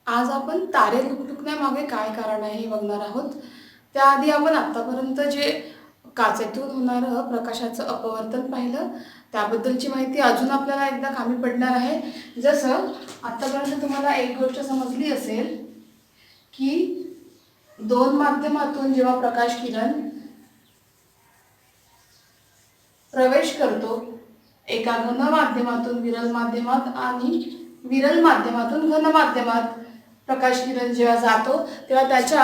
आज आपण तारे लुकलुकण्यामागे काय कारण आहे हे बघणार आहोत. त्याआधी आपण आतापर्यंत जे काचेतून होणारं प्रकाशाचं अपवर्तन पाहिलं, त्याबद्दलची माहिती अजून आपल्याला एकदा कामी पडणार आहे. जसं आतापर्यंत तुम्हाला एक गोष्ट समजली असेल की दोन माध्यमातून जेव्हा प्रकाश किरण प्रवेश करतो, एका घन माध्यमातून विरल माध्यमात आणि विरल माध्यमातून घन माध्यमात प्रकाश किरण जेव्हा जातो तेव्हा त्याच्या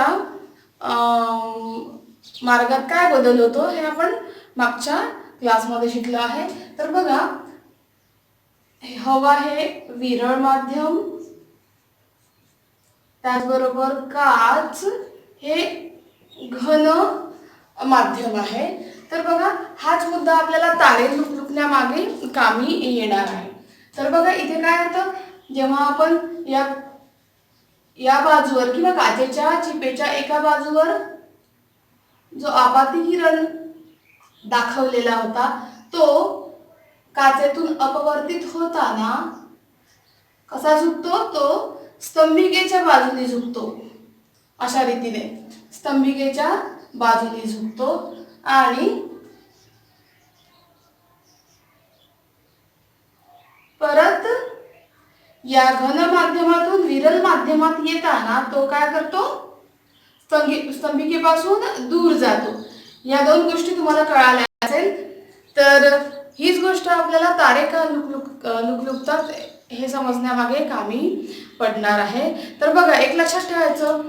मार्गात काय बदल होतो हे आपण मागच्या क्लासमध्ये शिकलो आहे. तर बघा, हवा हे विरळ माध्यम, त्याचबरोबर काच हे घन माध्यम आहे. तर बघा, हाच मुद्दा आपल्याला तारे लुकलुकण्यामागे कामी येणार आहे. तर बघा, इथे काय होतं, जेव्हा आपण या बाजूवर किंवा काचेच्या चिपेच्या एका बाजूवर जो आपाती किरण दाखवलेला होता तो काचेतून अपवर्तित होताना कसा झुकतो, तो स्तंभिकेच्या बाजूने झुकतो. अशा रीतीने स्तंभिकेच्या बाजूने झुकतो आणि परत या घन माध्यमातून विरल माध्यमात येताना तो काय करतो, स्तंभिकेपासून दूर जातो. या दोन गोष्टी तुम्हाला कळाल्या असेल. तर हीच गोष्ट आपल्याला तारे का लुकलुकतात हे समजण्यामागे कामी पडणार आहे. तर बघा, एक लक्षात ठेवायचं,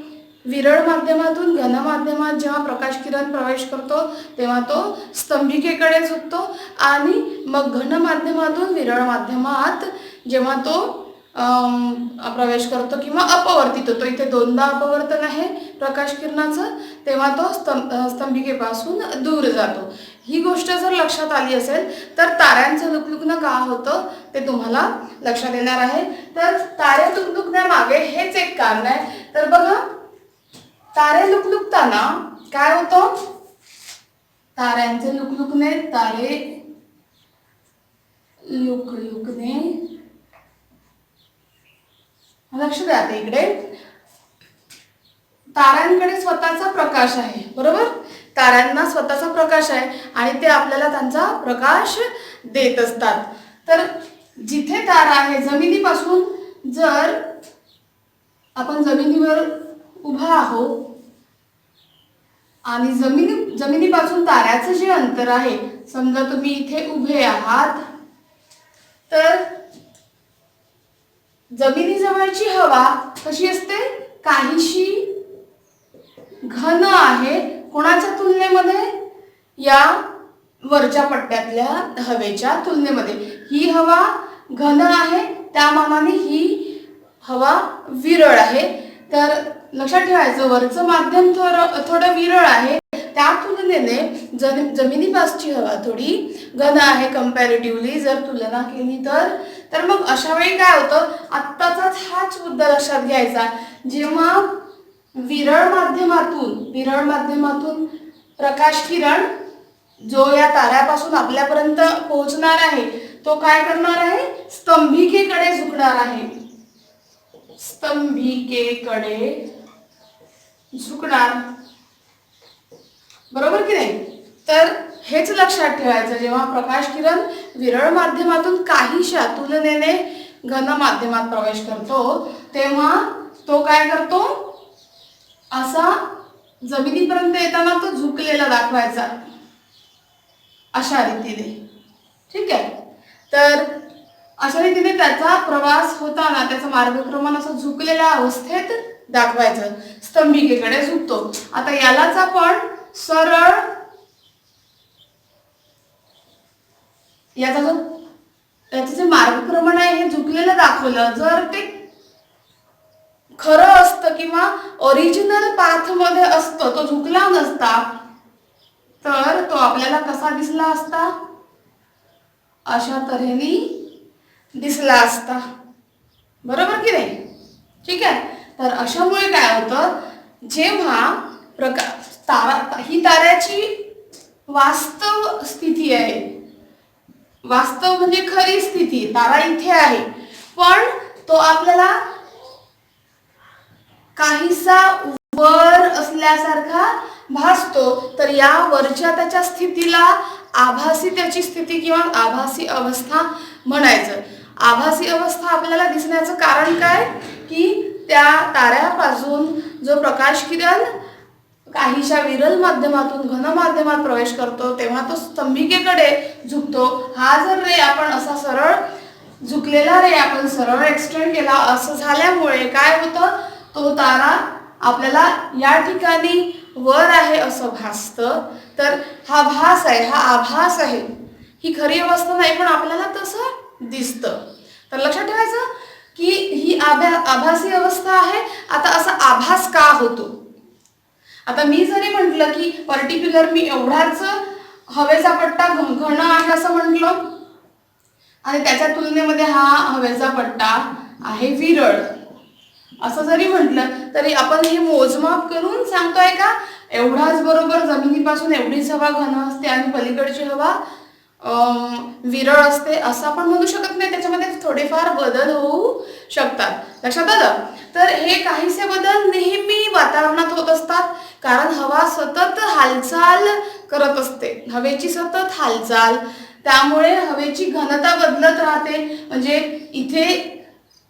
विरळ माध्यमातून घन माध्यमात जेव्हा प्रकाश किरण प्रवेश करतो तेव्हा तो स्तंभिकेकडे झुकतो आणि मग घन माध्यमातून विरळ माध्यमात जेव्हा तो प्रवेश करतो किंवा अपवर्तित होतो, इथे दोनदा अपवर्तन आहे प्रकाश किरणाचं, तेव्हा तो स्तंभिकेपासून दूर जातो. ही गोष्ट जर लक्षात आली असेल तर ताऱ्यांचं लुकलुकणं का होतं ते तुम्हाला लक्षात येणार आहे. तर तारे लुकलुकण्यामागे हेच एक कारण आहे. तर बघा, तारे लुकलुकताना काय होतं, ताऱ्यांचे लुकलुकणे, तारे लुकलुकणे, लक्ष द्या आता इकडे, ताऱ्यांकडे स्वतःचा प्रकाश आहे, बरोबर. ताऱ्यांना स्वतःचा प्रकाश आहे आणि ते आपल्याला त्यांचा प्रकाश देत असतात. तर जिथे तारा आहे, जमिनीपासून जर आपण जमिनीवर उभा आहोत आणि जमिनीपासून ताऱ्याचं जे अंतर आहे, समजा तुम्ही इथे उभे आहात, तर जमिनीजवळची हवा कशी असते, काहीशी घन आहे. कोणाच्या तुलनेमध्ये, या वरच्या पट्ट्यातल्या हवेच्या तुलनेमध्ये ही हवा घन आहे, त्या मानाने ही हवा विरळ आहे. तर लक्षात ठेवायचं, वरचं माध्यम थोडं विरळ आहे, त्या तुलनेने जमिनीपासची हवा थोडी घन आहे कंपॅरेटिव्हली जर तुलना केली तर मग अशा वेळी काय होतं, आत्ताचाच हाच मुद्दा लक्षात घ्यायचा, जेव्हा विरळ माध्यमातून प्रकाश किरण जो या ताऱ्यापासून आपल्यापर्यंत पोहोचणार आहे तो काय करणार आहे, स्तंभिकेकडे झुकणार आहे, स्तंभिकेकडे झुकणार, बरोबर की नाही. तर हेच लक्षात ठेवायचं, जेव्हा प्रकाश किरण विरळ माध्यमातून काहीशा तुलनेने घन माध्यमात प्रवेश करतो तेव्हा तो काय करतो, असा जमिनीपर्यंत येताना तो झुकलेला दाखवायचा, अशा रीतीने. ठीक आहे. तर अशा रीतीने त्याचा प्रवास होताना त्याचं मार्गक्रमण असं झुकलेल्या अवस्थेत दाखवायचं, स्तंभिकेकडे झुकतो. आता यालाच आपण सरळ, त्याचं जे मार्गक्रमण आहे हे झुकलेलं दाखवलं, जर ते खरं असतं किंवा ओरिजिनल पाथ मध्ये असतं, तो झुकला नसता, तर तो आपल्याला कसा दिसला असता, अशा तऱ्हेने दिसला असता, बरोबर की नाही. ठीक आहे. तर अशामुळे काय होतं, जेव्हा ही ताऱ्याची वास्तव स्थिती आहे, वास्तव म्हणजे खरी स्थिती, तारा इथे आहे पण तो आपल्याला काहीसा वर असल्यासारखा भासतो. तर या वरच्या त्याच्या स्थितीला आभासी त्याची स्थिती किंवा आभासी अवस्था म्हणायचं. आभासी अवस्था आपल्याला दिसण्याचं कारण काय की त्या ताऱ्यापासून जो प्रकाश किरण काहीशा विरल माध्यमातून घन माध्यमात प्रवेश करतो तेव्हा तो स्तंभिकेकडे झुकतो. हा जर रे आपण असा सरळ झुकलेला रे आपण सरळ एक्सटेंड केला असं झाल्यामुळे काय होतं, तो तारा आपल्याला या ठिकाणी वर आहे असं भासतं. तर हा भास आहे, हा आभास आहे, ही खरी अवस्था नाही पण आपल्याला तसं दिसतं. तर लक्षात ठेवायचं की ही आभासी अवस्था आहे. आता असा आभास का होतो? आता मी जरी म्हटलं की पर्टिक्युलर मी एवढाच हवेचा पट्टा घन आहे असं म्हटलं आणि त्याच्या तुलनेमध्ये हा हवेचा पट्टा आहे विरळ असं जरी म्हटलं तरी आपण हे मोजमाप करून सांगतोय का एवढाच बरोबर जमिनीपासून एवढीच हवा घन असते आणि पलीकडची हवा विरळ असते असं आपण म्हणू शकत नाही. त्याच्यामध्ये थोडेफार बदल होऊ शकतात. लक्षात आलं? तर हे काहीसे बदल नेहमी वातावरणात होत असतात कारण हवा सतत हालचाल करत असते, हवेची सतत हालचाल, त्यामुळे हवेची घनता बदलत राहते. म्हणजे इथे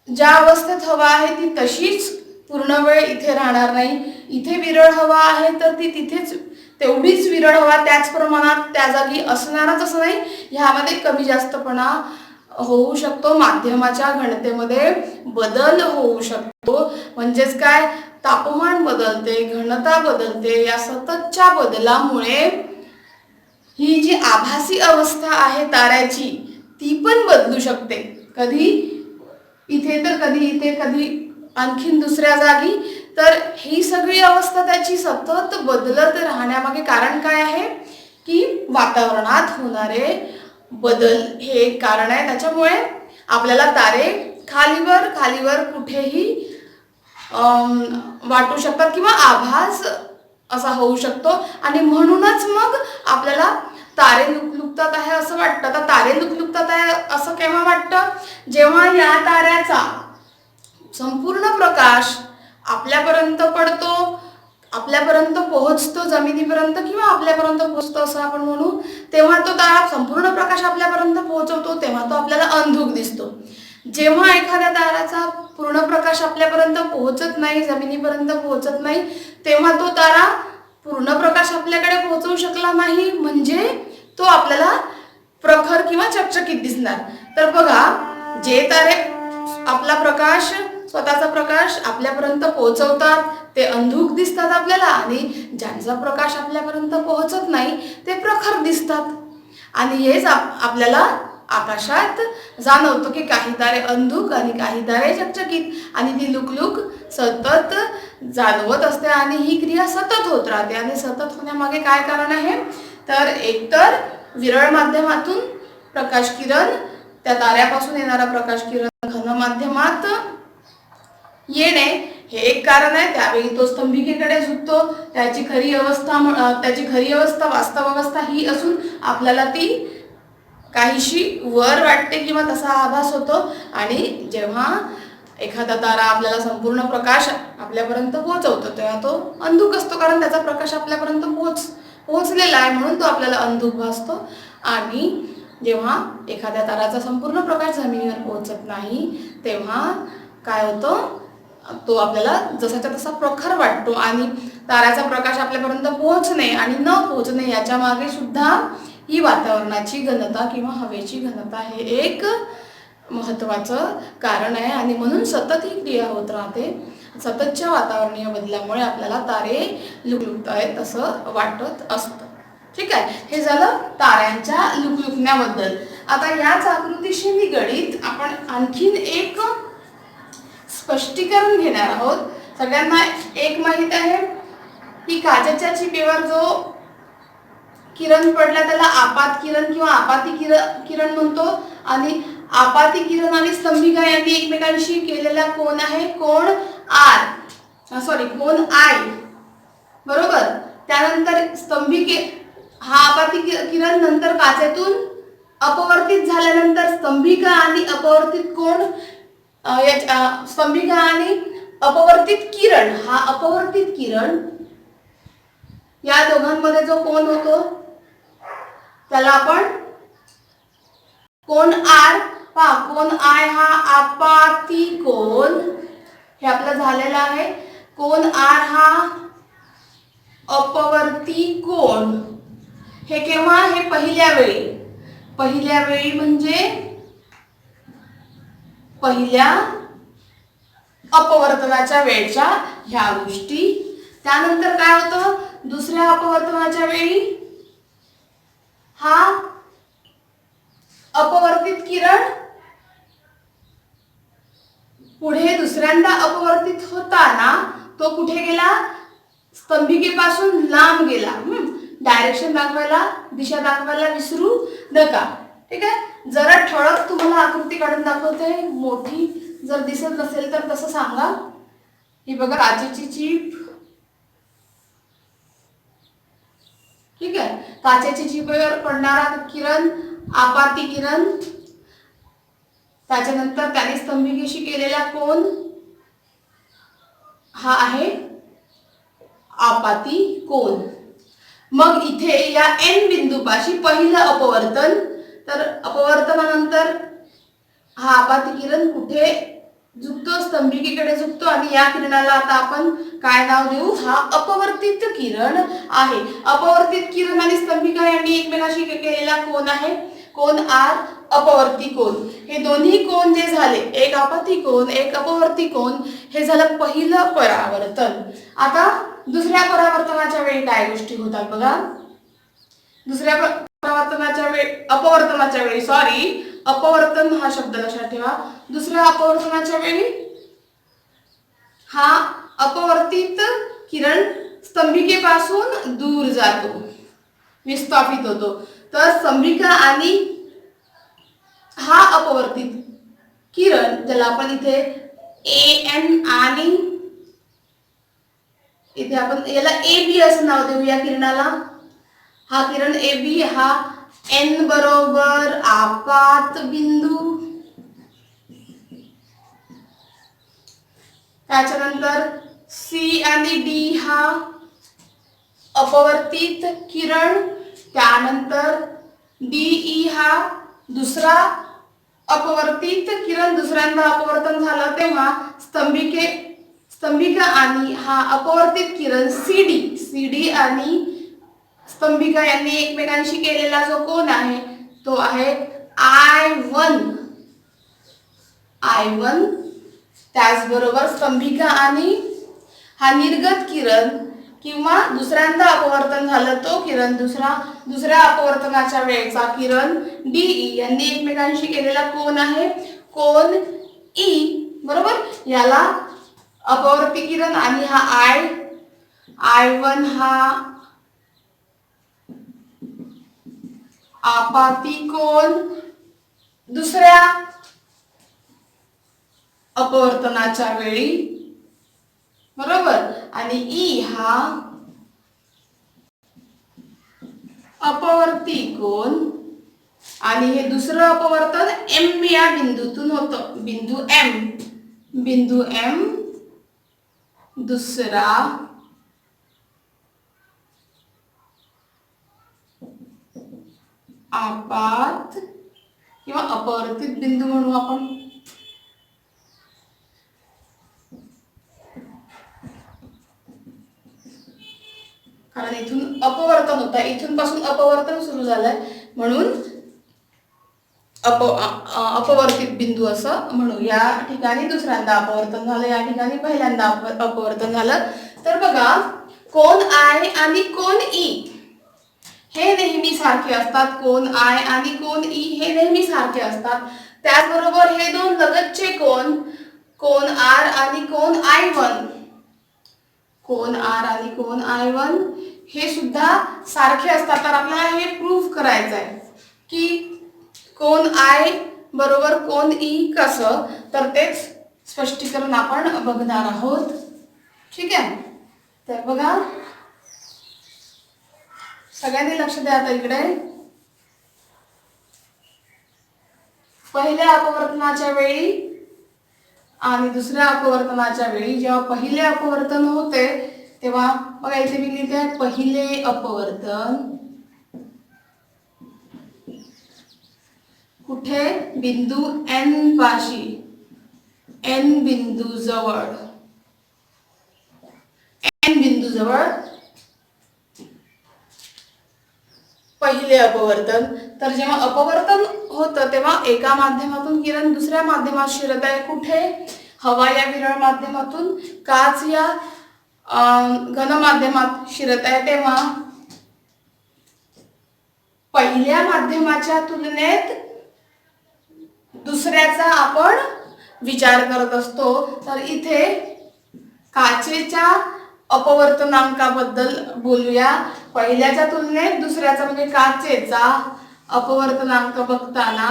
ज्या अवस्थेत हवा आहे ती तशीच पूर्ण वेळ इथे राहणार नाही. इथे विरळ हवा आहे तर ती तिथेच तेवढीच विरळ हवा त्याच प्रमाणात त्या जागी असणारच असं नाही. ह्यामध्ये कमी जास्तपणा होऊ शकतो, माध्यमाच्या घनतेमध्ये बदल होऊ शकतो. म्हणजेच काय, तापमान बदलते, घनता बदलते. या सततच्या बदलामुळे ही जी आभासी अवस्था आहे ताऱ्याची ती पण बदलू शकते. कधी इथे तर कधी इथे, कधी आणखीन दुसऱ्या जागी. तर ही सगळी अवस्था त्याची सतत बदलत राहण्यामागे कारण काय आहे की वातावरणात होणारे बदल हे एक कारण आहे. त्याच्यामुळे आपल्याला तारे खालीवर खालीवर कुठेही वाटू शकतात किंवा आभास असा होऊ शकतो आणि म्हणूनच मग आपल्याला तारे लुकलुकतात आहे असं वाटतं. तर तारे लुकलुकतात आहे असं केव्हा वाटतं, जेव्हा या ताऱ्याचा संपूर्ण प्रकाश आपल्यापर्यंत पडतो, आपल्यापर्यंत पोहोचतो, जमिनीपर्यंत किंवा आपल्यापर्यंत पोहोचतो असं आपण म्हणू, तेव्हा तो तारा संपूर्ण प्रकाश आपल्यापर्यंत पोहोचवतो तेव्हा तो आपल्याला अंधुक दिसतो. जेव्हा एखाद्या ताराचा पूर्ण प्रकाश आपल्यापर्यंत पोहोचत नाही, जमिनीपर्यंत पोहोचत नाही, तेव्हा तो तारा पूर्ण प्रकाश आपल्याकडे पोहोचवू शकला नाही म्हणजे तो आपल्याला प्रखर किंवा चकचकीत दिसणार. तर बघा, जे तारे आपला प्रकाश, स्वतःचा प्रकाश आपल्यापर्यंत पोहोचवतात ते अंधुक दिसतात आपल्याला आणि ज्यांचा प्रकाश आपल्यापर्यंत पोहोचत नाही ते प्रखर दिसतात. आणि हेच आपल्याला आकाशात जाणवतं की काही तारे अंधुक आणि काही तारे चकचकीत आणि ती लुकलुक सतत जाणवत असते आणि ही क्रिया सतत होत राहते. आणि सतत होण्यामागे काय कारण आहे, तर एकतर विरळ माध्यमातून प्रकाश किरण, त्या ताऱ्यापासून येणारा प्रकाश किरण घन माध्यमात येणे हे एक कारण आहे. त्यावेळी तो स्तंभिकेकडे झुकतो. त्याची खरी अवस्था वास्तव अवस्था ही असून आपल्याला ती काहीशी वर वाटते किंवा तसा आभास होतो. आणि जेव्हा एखादा तारा आपल्याला संपूर्ण प्रकाश आपल्यापर्यंत पोहोचवतो तेव्हा तो अंधुक असतो कारण त्याचा प्रकाश आपल्यापर्यंत पोहोचलेला आहे म्हणून तो आपल्याला अंधुक भासतो. आणि जेव्हा एखाद्या ताराचा संपूर्ण प्रकाश जमिनीवर पोहोचत नाही तेव्हा काय होतं, तो आपल्याला जसाच्या तसा प्रखर वाटतो. आणि ताऱ्याचा प्रकाश आपल्यापर्यंत पोहोचणे आणि न पोहोचणे याच्या मागे सुद्धा ही वातावरणाची घनता किंवा हवेची घनता हे एक महत्त्वाचं कारण आहे. आणि म्हणून सतत ही क्रिया होत राहते. सततच्या वातावरणीय बदलामुळे आपल्याला तारे लुकलुकत आहेत असं वाटत असतं. ठीक आहे, हे झालं ताऱ्यांच्या लुकलुकण्याबद्दल. आता याच आकृतीशी निगडीत आपण आणखीन एक स्पष्टीकरण घेणार आहोत. सगळ्यांना एक माहित आहे की काचेच्या चिपेवर जो किरण पडला त्याला आपात किरण किंवा आपाती किरण म्हणतो. आणि आपाती किरण आणि स्तंभिका यांनी एकमेकांशी केलेला कोन आहे कोन कोन आय, बरोबर. त्यानंतर हा आपाती किरण नंतर काचेतून अपवर्तित झाल्यानंतर स्तंभिका आणि अपवर्तित कोन स्तंभिका आणि अपवर्तित किरण, हा अपवर्तित किरण या दोघांमध्ये जो कोन होतो त्याला आपण कोन आर, कोन आय हा आपाती कोन, हे आपलं झालेलं आहे. कोन आर हा अपवर्ती कोन. हे केव्हा? हे पहिल्या वेळी म्हणजे पहिल्या अपवर्तनाच्या वेळच्या ह्या गोष्टी. त्यानंतर काय होतं? दुसऱ्या अपवर्तनाच्या वेळी हा अपवर्तित किरण पुढे दुसऱ्यांदा अपवर्तित होताना तो कुठे गेला? स्तंभिकेपासून लांब गेला. डायरेक्शन दाखवायला, दिशा दाखवायला विसरू नका. ठीक आहे. जरा ठळक तुम्हाला आकृती काढून दाखवते मोठी, जर दिसत नसेल तर तसं सांगा. ही बघा काचेची चीप. ठीक आहे. काचेची चीपवर पडणारा किरण आपाती किरण. त्याच्यानंतर त्याने स्तंभिकेशी केलेला कोन हा आहे आपाती कोन. मग इथे या एन बिंदूपाशी पहिलं अपवर्तन, तर अपवर्तनानंतर हा आपाती किरण कुठे झुकतो? स्तंभिकेकडे झुकतो. आणि या किरणाला आता आपण काय नाव देऊ? हा अपवर्तित किरण आहे. अपवर्तित किरण आणि स्तंभिका यांनी एकमेकांशी केलेला कोन आहे कोन आर, अपवर्ती कोन. हे दोन्ही कोन जे झाले, एक आपाती कोन एक अपवर्ती कोन, हे झालं पहिलं परावर्तन. आता दुसऱ्या परावर्तनाच्या वेळी काय गोष्टी होतात बघा. दुसऱ्या अपवर्तनाच्या वेळी अपवर्तन हा शब्द लक्षात ठेवा. दुसऱ्या अपवर्तनाच्या वेळी हा अपवर्तित किरण स्तंभिकेपासून दूर जातो, विस्थापित होतो. तर स्तंभिका आणि हा अपवर्तित किरण, ज्याला आपण इथे एन आणि इथे आपण याला ए बी असं नाव देऊ या किरणाला. हा किरण ए बी हा एन बरोबर आपात बिंदू, त्याच्यानंतर सी आणि डी हा अपवर्तित किरण, त्यानंतर डीई हा दुसरा अपवर्तित किरण. दुसऱ्यांदा अपवर्तन झालं तेव्हा स्तंभिका आणि हा अपवर्तित किरण सीडी आणि स्तंभिका यांनी एकमेकांशी केलेला जो कोन आहे तो आहे I1. त्याचबरोबर स्तंभिका आणि हा निर्गत किरण किंवा दुसऱ्यांदा अपवर्तन झालं तो किरण, दुसऱ्या अपवर्तनाच्या वेळेचा किरण डीई यांनी एकमेकांशी केलेला कोन आहे कोन ई. बरोबर. याला अपवर्ती किरण आणि हा I1 हा आपाती कोन दुसऱ्या अपवर्तनाच्या वेळी. बरोबर. आणि ई हा अपवर्ती कोन. आणि हे दुसरं अपवर्तन एम या बिंदूतून होतं. बिंदू एम दुसरा आपात किंवा अपवर्तित बिंदू म्हणू आपण. कारण इथून अपवर्तन होता, इथून पासून अपवर्तन सुरू झालंय म्हणून अपवर्तित बिंदू असं म्हणू. या ठिकाणी दुसऱ्यांदा अपवर्तन झालं, या ठिकाणी पहिल्यांदा अपवर्तन झालं. तर बघा कोन आय आणि कोन ई हे नेहमी सारखे असतात. कोन आय आणि कोन ई हे नेहमी सारखे असतात. त्याचबरोबर हे दोन लगतचे कोन आर आणि कोन I1 हे सुद्धा सारखे असतात. तर आपल्याला हे प्रूव्ह करायचं आहे की कोन आय बरोबर कोन ई कसं, तर तेच स्पष्टीकरण आपण बघणार आहोत. ठीक आहे. तर बघा सगळ्यांनी लक्ष द्या. आता इकडे पहिल्या अपवर्तनाच्या वेळी आणि दुसऱ्या अपवर्तनाच्या वेळी जेव्हा पहिले अपवर्तन होते तेव्हा बघा इथे मी लिहिते आहे पहिले अपवर्तन कुठे बिंदू एन पाशी एन बिंदू जवळ एन बिंदू जवळ पहिले अपवर्तन. तर जेव्हा अपवर्तन होतं तेव्हा एका माध्यमातून किरण दुसऱ्या माध्यमात शिरत आहे कुठे हवा या विरळ माध्यमातून काच या घन माध्यमात शिरत आहे तेव्हा पहिल्या माध्यमाच्या तुलनेत दुसऱ्याचा आपण विचार करत असतो. तर इथे काचेच्या अपवर्तनांकाबद्दल बोलूया. पहिल्याच्या तुलनेत दुसऱ्याचा म्हणजे काचेचा अपवर्तनांक बघताना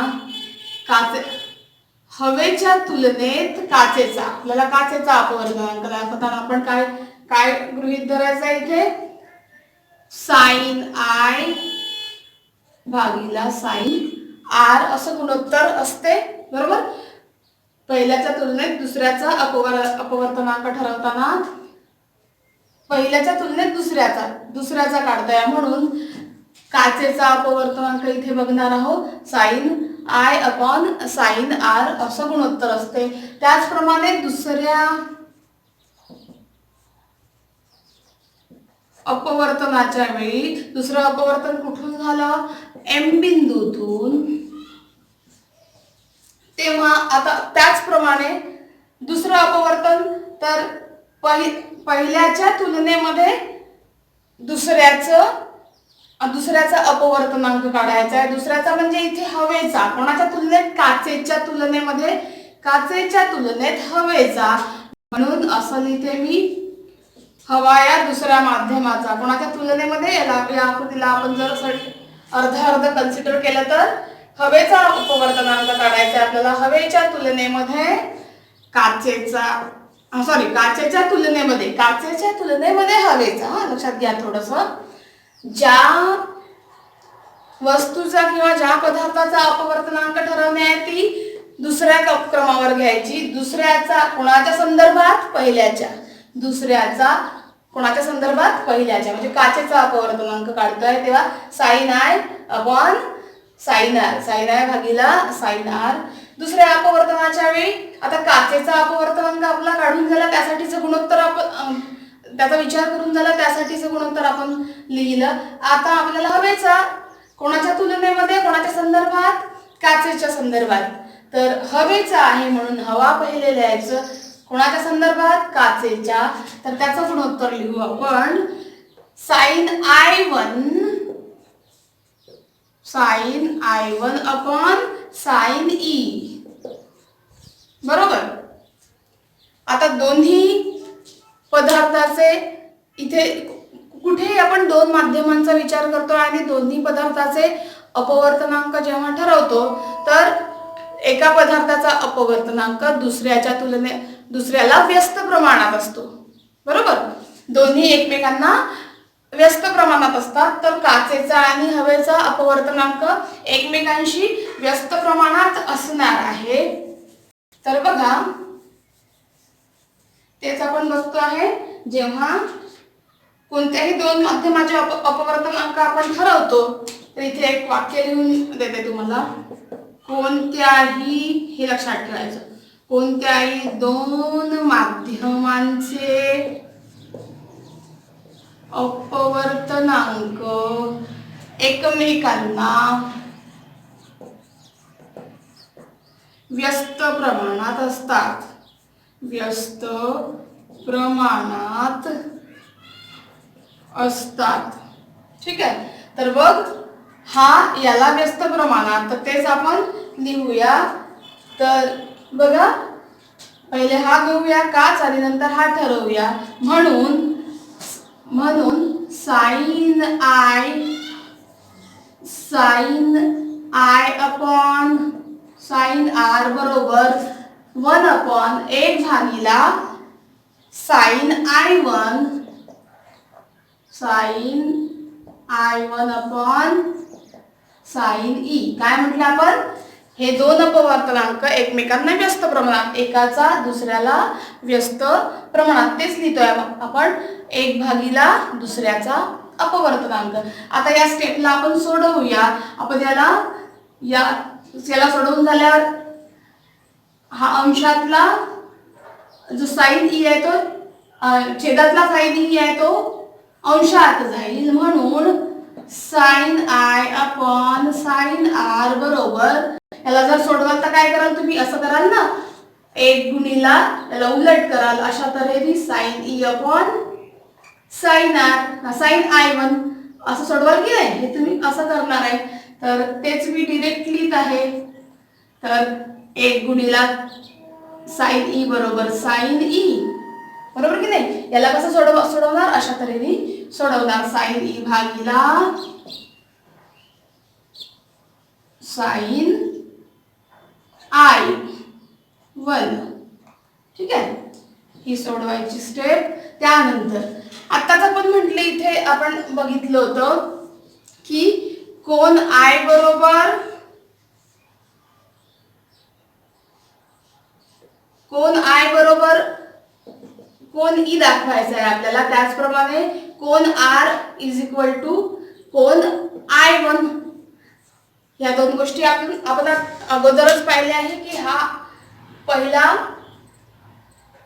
हवेच्या तुलनेत काचेचा आपल्याला काचेचा अपवर्तनांक दाखवताना आपण काय काय गृहीत धरायचं इथे साइन आय भागीला साइन आर असं गुणोत्तर असते बरोबर. पहिल्याच्या तुलनेत दुसऱ्याचा अपवर्तनांक ठरवताना पहिल्याच्या तुलनेत दुसऱ्याचा काढताय म्हणून काचेचा अपवर्तनांक इथे बघणार आहोत sine i upon sine r असं गुणोत्तर असते. त्याचप्रमाणे दुसऱ्या अपवर्तनाच्या वेळी दुसरं अपवर्तन कुठून झालं एम बिंदूतून तेव्हा आता त्याचप्रमाणे दुसरं अपवर्तन तर पहिल्याच्या तुलनेमध्ये दुसऱ्याचा अपवर्तनांक काढायचा आहे. दुसऱ्याचा म्हणजे इथे हवेचा कोणाच्या तुलनेत काचेच्या तुलनेत हवेचा म्हणून असं लिहिते मी हवा या दुसऱ्या माध्यमाचा कोणाच्या तुलनेमध्ये या आकृतीला आपण जर अर्ध कन्सिडर केलं तर हवेचा अपवर्तनांक काढायचा आहे आपल्याला. हवेच्या तुलनेमध्ये काचेच्या तुलनेमध्ये हवेचा लक्षात घ्या थोडस. ज्या वस्तूचा किंवा ज्या पदार्थाचा अपवर्तनांक ठरवणे आहे ती दुसऱ्या क्रमावर घ्यायची. दुसऱ्याचा कोणाच्या संदर्भात पहिल्याच्या म्हणजे काचेचा अपवर्तनांक काढतोय तेव्हा sine i upon sine i भागीला साइन आर. दुसऱ्या अपवर्तनाच्या वेळी आता काचेचा अपवर्तनांक आपला काढून झाला त्यासाठीचं गुणोत्तर आपण त्याचा विचार करून झाला त्यासाठीचं गुणोत्तर आपण लिहिलं. आता आपल्याला हवेचा कोणाच्या तुलनेमध्ये कोणाच्या संदर्भात काचेच्या संदर्भात तर हवेचा आहे म्हणून हवा पहिले लिहायचं कोणाच्या संदर्भात काचेच्या तर त्याचं गुणोत्तर लिहू आपण sine i one upon sine e बरोबर. आता दोन्ही पदार्थाचे इथे कुठे आपण दोन माध्यमांचा विचार करतो आणि दोन्ही पदार्थाचे अपवर्तनांक जेव्हा ठरवतो तर एका पदार्थाचा अपवर्तनांक दुसऱ्याला व्यस्त प्रमाणात असतो बरोबर. दोन्ही एकमेकांना व्यस्त प्रमाणात असतात तर काचेचा आणि हवेचा अपवर्तनांक एकमेकांशी व्यस्त प्रमाणात असणार आहे. तर बघा तेच आपण बघतो आहे जेव्हा कोणत्याही दोन माध्यमाचे अपवर्तनांक आपण ठरवतो तर इथे एक वाक्य लिहून देते तुम्हाला. कोणत्याही हे लक्षात ठेवायचं कोणत्याही दोन माध्यमांचे अपवर्तनांक एकमेकांना व्यस्त प्रमाणात असतात. ठीक आहे. तर बघ हा याला व्यस्त प्रमाणात तर तेच आपण लिहूया. तर बघा पहिले हा घेऊया काच आणि नंतर हा ठरवूया म्हणून sine i upon sine r बरोबर 1/1 भागीला sign I1 upon sine E. काय म्हटलं आपण हे दोन अपवर्तनांक एकमेकांना व्यस्त प्रमाणात, एकाचा दुसऱ्याला व्यस्त प्रमाणात, तेच लिहितोय आपण 1 भागिले दुसऱ्याचा अपवर्तनांक. आता या स्टेपला आपण सोडवूया. आपण याला सोडवून झाल्यावर हा अंशातला जो साइन ई आहे तो छेदातला साइन ई आहे तो अंशात जाईल, म्हणून sine i upon sine r बरोबर, याला जर सोडवाल तर काय कराल तुम्ही, असं कराल ना, 1 गुणिला याला उलट कराल, अशा तऱ्हेने sine e upon sine r sine I1 असं सोडवाल की नाही, हे तुम्ही असं करणार आहे. तर तेच मी डिरेक्ट लिहित आहे. तर 1 गुणिला साइन ई बरोबर साइन ई, बरोबर की नाही. याला कसं सोडवणार, अशा तऱ्हेने सोडवणार. साइन ई भागिला साइन I1, ठीक आहे. ही सोडवायची स्टेप. त्यानंतर आताच आपण म्हटलं, इथे आपण बघितलं होतं की कोन I बरोबर कोन ई दाखवायचा आहे आपल्याला. त्याचप्रमाणे कोन R इज इक्वल टू कोन I1. या दोन गोष्टी आपण अगोदरच पाहिले आहे की हा पहिला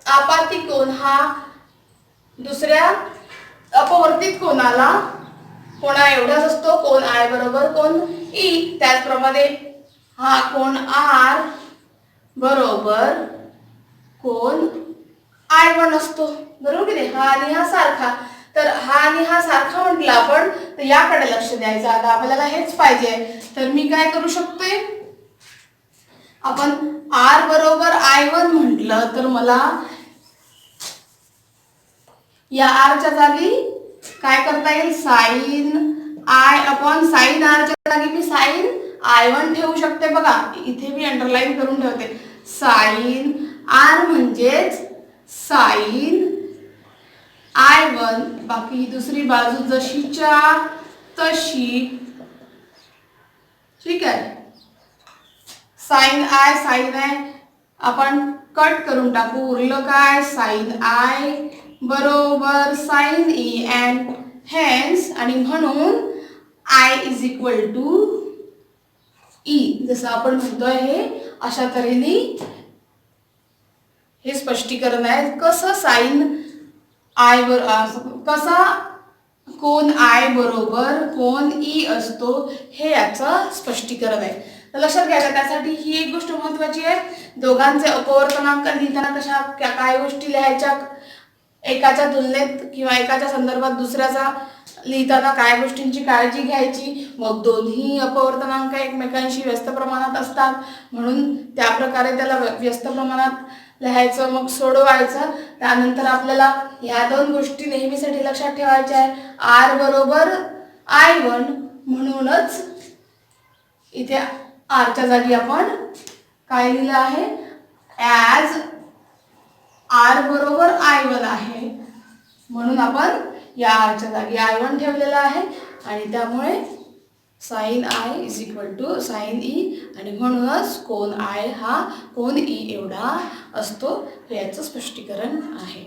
आपाती कोन हा दुसऱ्या अपवर्तित कोना एवढाच असतो. कोन I बरोबर कोन ई. त्याचप्रमाणे हा कोन R बरोबर कोन I1 असतो, बरोबर की नाही. हा आणि हा सारखा. तर हा आणि हा सारखा म्हटलं आपण, तर याकडे लक्ष द्यायचं. आता आपल्याला हेच पाहिजे. तर मी काय करू शकते, आपण R बरोबर I1 म्हटलं तर मला या R च्या जागी काय करता येईल, sine I upon sine R च्या जागी मी साइन I1 ठेवू शकते. बघा इथे मी अंडरलाईन करून ठेवते. साइन R म्हणजेच साइन I1, बाकी दुसरी बाजू जशीच्या तशी, ठीक आहे. साइन I आपण कट करून टाकू. उरलं काय, साइन I बरोबर साइन ई अँड हेन्स, आणि म्हणून I is equal to e. जसं आपण म्हणतोय हे अशा तऱ्हेने हे स्पष्टीकरण आहे. कसं साइन I कसा कोन I बरोबर कोन ई असतो, हे याचं स्पष्टीकरण आहे. तर लक्षात घ्यायचं. त्यासाठी ही एक गोष्ट महत्त्वाची आहे. दोघांचे अपवर्तनांक लिहिताना काय गोष्टी लिहायच्या, एकाच्या तुलनेत किंवा एकाच्या संदर्भात दुसऱ्याचा लिहिताना काय गोष्टींची काळजी घ्यायची. मग दोन्ही अपवर्तनांक एकमेकांशी व्यस्त प्रमाणात असतात, म्हणून त्या प्रकारे त्याला व्यस्त प्रमाणात लिहायचं, मग सोडवायचं. त्यानंतर आपल्याला ह्या दोन गोष्टी नेहमीसाठी लक्षात ठेवायच्या आहे. R बरोबर I1, म्हणूनच इथे R च्या जागी आपण काय लिहिलं आहे, ॲज R बरोबर I1 आहे, म्हणून आपण या R च्या जागी I1 ठेवलेला आहे. आणि त्यामुळे sine I is equal to sine e, आणि म्हणूनच कोन I हा कोन ई एवढा असतो. हे याचं स्पष्टीकरण आहे.